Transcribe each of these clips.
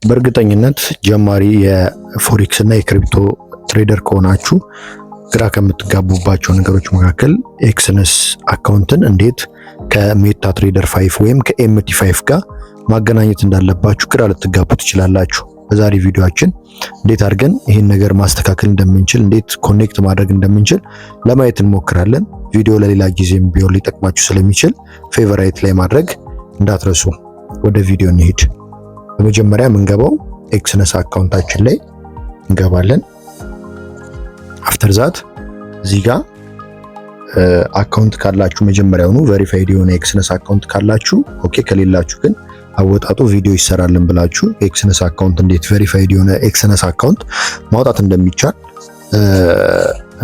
በእርግጠኝነት ጀማሪ የፎሬክስ እና የክሪፕቶ ትሬደር ከሆናችሁ ግራ ከምትጋቡባቸው ነገሮች መካከል ኤክስነስ አካውንትን እንዴት ከሜታ ትሬደር 5 ወይም ከኤምቲ5 ጋር ማገናኘት እንዳለባችሁ ግራ ልትጋቡ ትችላላችሁ። በዛሬ ቪዲዮአችን እንዴት አድርገን ይህን ነገር ማስተካከል እንደምንችል፣ እንዴት ኮኔክት ማድረግ እንደምንችል ለማየት እንሞክራለን። ቪዲዮ ለሌላ ጊዜም ቢሆን ሊጠቅማችሁ ስለሚችል ፌቨራይት ላይ ማድረግ እንዳትረሱ። ወደ ቪዲዮ እንሂድ። በመጀመሪያ የምንገባው ኤክስነስ አካውንታችን ላይ እንገባለን። አፍተር ዛት እዚህ ጋር አካውንት ካላችሁ መጀመሪያውኑ ቬሪፋይድ የሆነ ኤክስነስ አካውንት ካላችሁ ኦኬ፣ ከሌላችሁ ግን አወጣጡ ቪዲዮ ይሰራልን ብላችሁ ኤክስነስ አካውንት እንዴት ቬሪፋይድ የሆነ ኤክስነስ አካውንት ማውጣት እንደሚቻል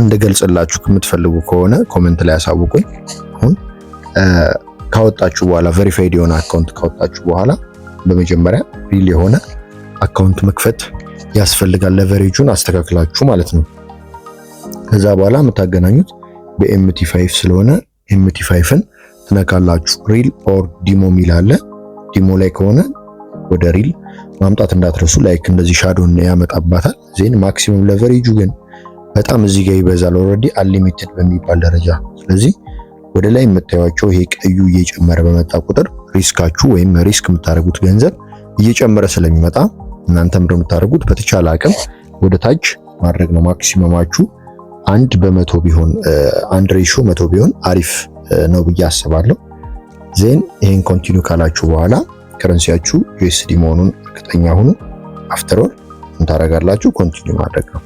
እንደገልጽላችሁ ከምትፈልጉ ከሆነ ኮሜንት ላይ አሳውቁኝ። አሁን ካወጣችሁ በኋላ ቬሪፋይድ የሆነ አካውንት ካወጣችሁ በኋላ በመጀመሪያ ሪል የሆነ አካውንት መክፈት ያስፈልጋል። ለቨሬጁን አስተካክላችሁ ማለት ነው። ከዛ በኋላ የምታገናኙት በኤምቲ5 ስለሆነ ኤምቲ5ን ትነካላችሁ። ሪል ኦር ዲሞ ሚል አለ። ዲሞ ላይ ከሆነ ወደ ሪል ማምጣት እንዳትረሱ። ላይክ እንደዚህ ሻዶን ያመጣባታል። ዜን ማክሲመም ለቨሬጁ ግን በጣም እዚህ ጋር ይበዛል። ኦልሬዲ አንሊሚትድ በሚባል ደረጃ። ስለዚህ ወደ ላይ የምታዩቸው ይሄ ቀዩ እየጨመረ በመጣ ቁጥር ሪስካችሁ ወይም ሪስክ የምታደርጉት ገንዘብ እየጨመረ ስለሚመጣ እናንተም እንደምታደርጉት በተቻለ አቅም ወደ ታች ማድረግ ነው። ማክሲመማችሁ 1 ቢሆን 1 ሬሾ 100 ቢሆን አሪፍ ነው ብዬ አስባለሁ። ዜን ይሄን ኮንቲኒው ካላችሁ በኋላ ከረንሲያችሁ USD መሆኑን እርግጠኛ ሁኑ። አፍተር ኦል እንታረጋላችሁ ኮንቲኒው ማድረግ ነው።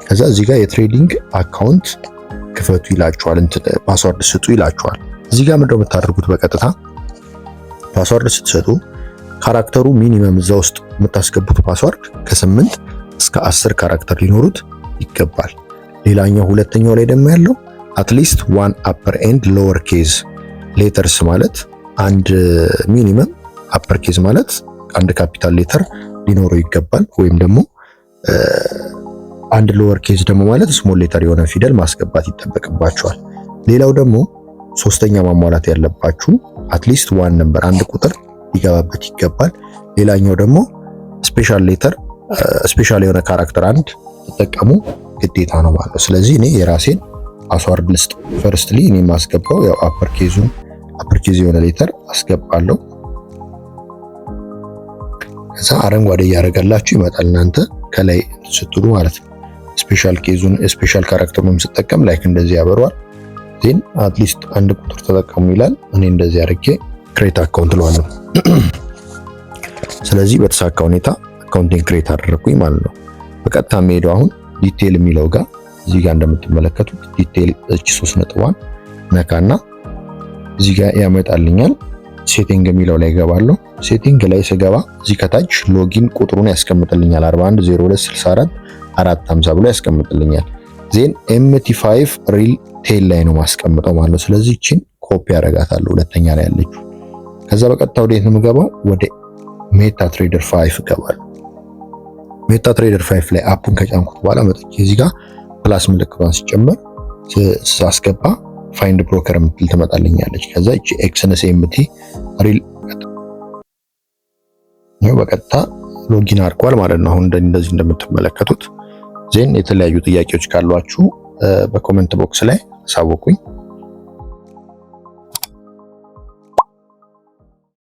ከዛ እዚህ ጋር የትሬዲንግ አካውንት ክፈቱ ይላችኋል። ፓስወርድ ስጡ ይላችኋል። እዚህ ጋር ምንድነው የምታደርጉት? በቀጥታ ፓስወርድ ስትሰጡ ካራክተሩ ሚኒመም እዛ ውስጥ የምታስገቡት ፓስወርድ ከ8 እስከ 10 ካራክተር ሊኖሩት ይገባል። ሌላኛው ሁለተኛው ላይ ደግሞ ያለው አትሊስት 1 አፐር ኤንድ ሎወር ኬዝ ሌተርስ ማለት አንድ ሚኒመም አፐር ኬዝ ማለት አንድ ካፒታል ሌተር ሊኖረው ይገባል። ወይም ደግሞ አንድ ሎወር ኬዝ ደግሞ ማለት ስሞል ሌተር የሆነ ፊደል ማስገባት ይጠበቅባቸዋል። ሌላው ደግሞ ሶስተኛ ማሟላት ያለባችሁ አትሊስት 1 ነምበር አንድ ቁጥር ሊገባበት ይገባል። ሌላኛው ደግሞ ስፔሻል ሌተር ስፔሻል የሆነ ካራክተር አንድ ተጠቀሙ ግዴታ ነው ማለት ነው። ስለዚህ እኔ የራሴን ፓስወርድ ልስጥ። ፈርስትሊ እኔ ማስገባው ያው አፐር ኬዝ የሆነ ሌተር አስገባለሁ። ከዛ አረንጓዴ እያደረጋላችሁ ይመጣል እናንተ ከላይ ስትሉ ማለት ነው። ስፔሻል ካራክተሩን ስጠቀም ላይክ እንደዚህ ያበሯል። ዜን አትሊስት አንድ ቁጥር ተጠቀሙ ይላል። እኔ እንደዚህ አድርጌ ክሬት አካውንት ለዋለሁ። ስለዚህ በተሳካ ሁኔታ አካውንቴን ክሬት አደረኩኝ ማለት ነው። በቀጥታ የምሄደው አሁን ዲቴል የሚለው ጋር እዚህ ጋር እንደምትመለከቱት ዲቴል H3.1 ነካና እዚህ ጋር ያመጣልኛል። ሴቲንግ የሚለው ላይ ገባለሁ። ሴቲንግ ላይ ስገባ እዚህ ከታች ሎጊን ቁጥሩን ያስቀምጥልኛል 41026450 ብሎ ያስቀምጥልኛል። ዜን MT5 ሪል ቴል ላይ ነው ማስቀምጠው ማለት ነው። ስለዚህ እቺን ኮፒ ያደርጋታለሁ ሁለተኛ ላይ ያለችው። ከዛ በቀጥታ ወዴት ነው የምገባው? ወደ ሜታ ትሬደር 5 እገባለሁ። ሜታ ትሬደር 5 ላይ አፑን ከጫንኩት በኋላ መጥቼ እዚህ ጋር ፕላስ ምልክቷን ሲጨመር ሳስገባ ፋይንድ ብሮከር የምትል ትመጣልኛለች። ከዛ እቺ ኤክስነስ ኤምቲ ሪል ነው በቀጥታ ሎጊን አድርጓል ማለት ነው። አሁን እንደዚህ እንደምትመለከቱት ዜን የተለያዩ ጥያቄዎች ካሏችሁ በኮሜንት ቦክስ ላይ አሳውቁኝ።